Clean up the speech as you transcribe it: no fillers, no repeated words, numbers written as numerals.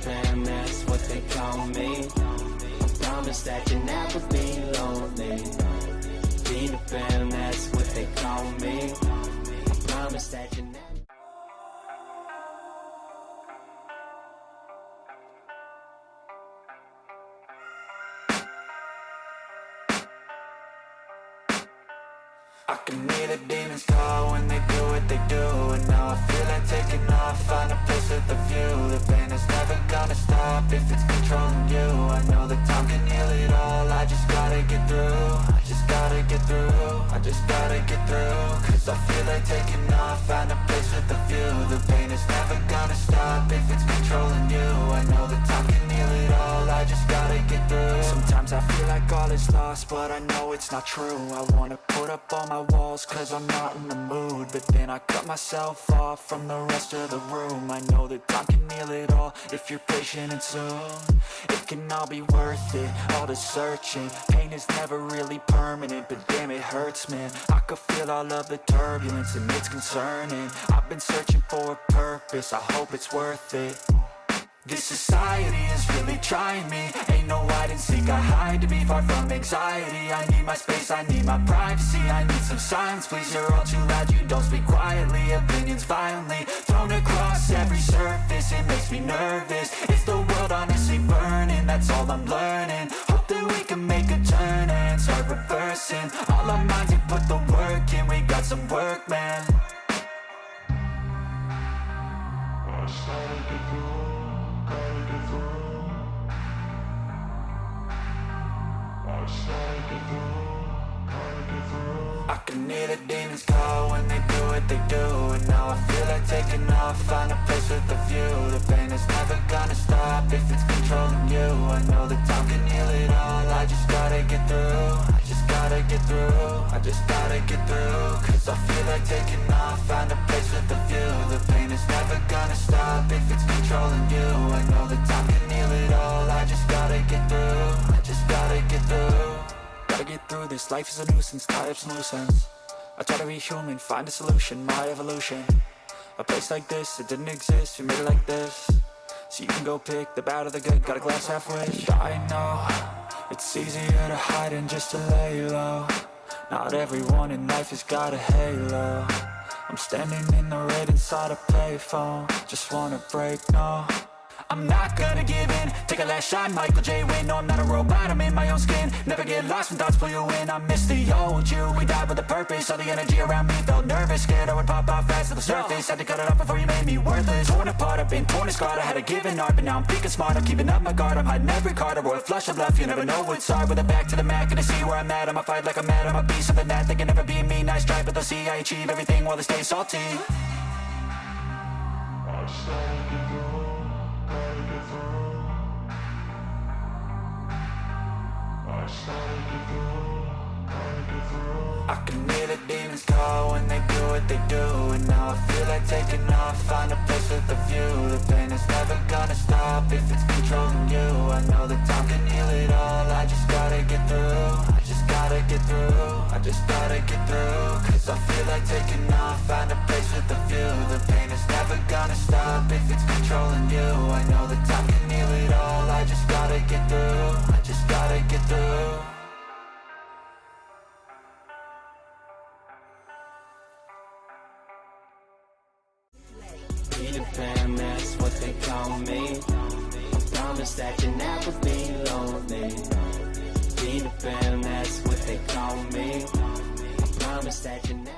Pan, that's what they call me. I promise that you'll never be lonely. Peter Pan, that's what they call me. I promise that you never. I can hear the demons call when they do what they do. And now I feel like taking off, find a place with a view. The pain is never gonna stop if it's controlling you. I know that time can heal it all, I just gotta get through. I just gotta get through, I just gotta get through. Cause I feel like taking off, find a place with a view. The pain is never gonna stop if it's controlling you. I know that time can heal it all, I just gotta get through. Sometimes I feel like all is lost, but I know it's not true. I wanna put up all my walls cause I'm not in the mood, but then I cut myself off from the rest of the room. I know that time can heal it all if you're patient, and soon it can all be worth it, all the searching. Pain is never really permanent, but damn it hurts, man. I could feel all of the turbulence and it's concerning. I've been searching for a purpose, I hope it's worth it. This society is really trying me. Ain't no hide and seek, I hide to be far from anxiety. I need my space, I need my privacy. I need some silence, please, you're all too loud. You don't speak quietly, opinions violently thrown across every surface. It makes me nervous, is the world honestly burning? That's all I'm learning. Hope that we can make a turn and start reversing all our minds and put the work in. We got some work, man. I can hear the demons call when they do what they do. And now I feel like taking off, find a place with a view. The pain is never gonna stop if it's controlling you. I know that time can heal it all, I just gotta get through. I just gotta get through, I just gotta get through. Cause I feel like taking off, find a place with a view. The pain is never gonna stop if it's controlling you. I know that time can heal it all, I just gotta get through. I just gotta get through. Gotta get through this, life is a nuisance, tie up some loose ends. I try to be human, find a solution, my evolution. A place like this, it didn't exist, we made it like this. So you can go pick the bad or the good, got a glass half wish. I know, it's easier to hide than just to lay low. Not everyone in life has got a halo. I'm standing in the red inside a payphone, just wanna break, no. I'm not gonna give in, take a last shot, Michael J. Win. No, I'm not a robot, I'm in my own skin. Never get lost when thoughts pull you in. I miss the old you, we died with a purpose. All the energy around me felt nervous, scared I would pop out fast to the surface. Had to cut it off before you made me worthless. Torn apart, I've been torn and scarred. I had a given art, but now I'm thinking smart. I'm keeping up my guard, I'm hiding every card. I roll a flush of love, you never know what's hard. With a back to the mat, gonna see where I'm at. I'ma fight like I'm mad, I'ma be something that they can never be me. Nice try, but they'll see I achieve everything while they stay salty. I can hear the demons call when they do what they do. And now I feel like taking off, find a place with a view. The pain is never gonna stop if it's controlling you. I know that time can heal it all, I just gotta get through. I just gotta get through, I just gotta get through. Cause I feel like taking off, find a place with a view. The pain is never gonna stop if it's controlling you. I know that time can heal it all, I just gotta get through. I just gotta get through. Peter Pan, that's what they call me. I promise that you'll never be lonely. Peter Pan, that's what they call me. I promise that you never.